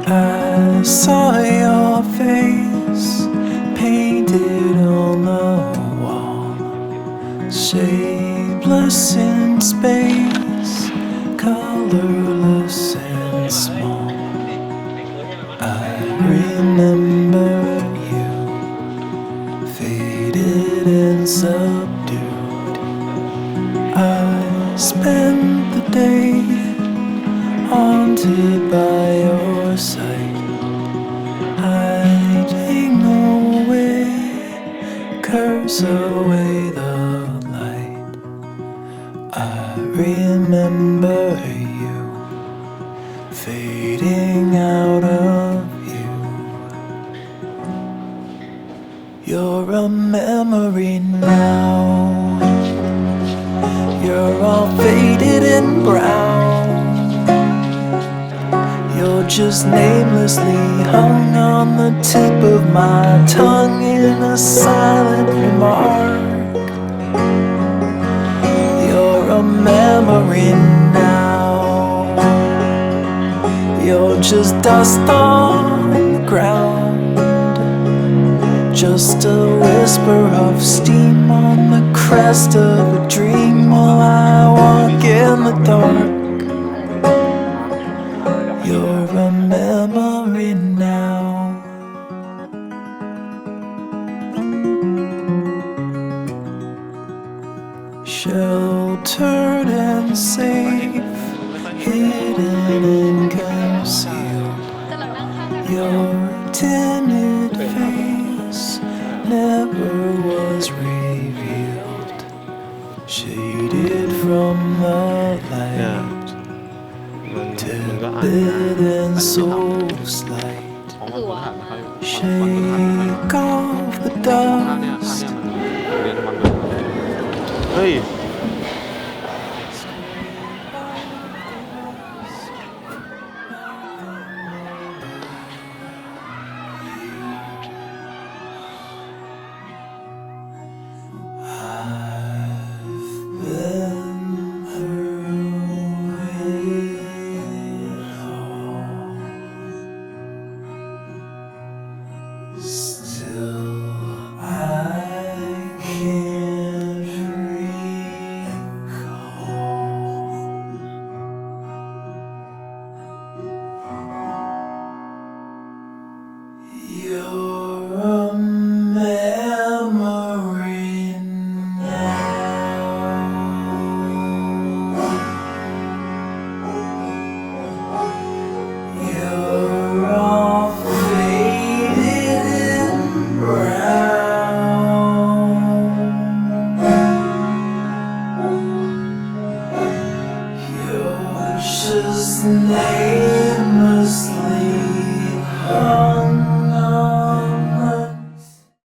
I saw your face painted on the wall, shapeless in space, colorless and small. I remember you, faded and subdued. I spent the day haunted by your sight, hiding away, curse away the light. I remember you, fading out of view. You're a memory now, you're all faded and brown. You're just namelessly hung on the tip of my tongue in a silent remark. You're a memory now, you're just dust on the ground, just a whisper of steam on the crest of a dream while I walk in the dark. You're a memory now. Sheltered and safe, hidden and concealed, your timid face never was revealed, shaded from the light, tepid and soul's light. Shake off the dust. เฮ้ย Just namelessly hung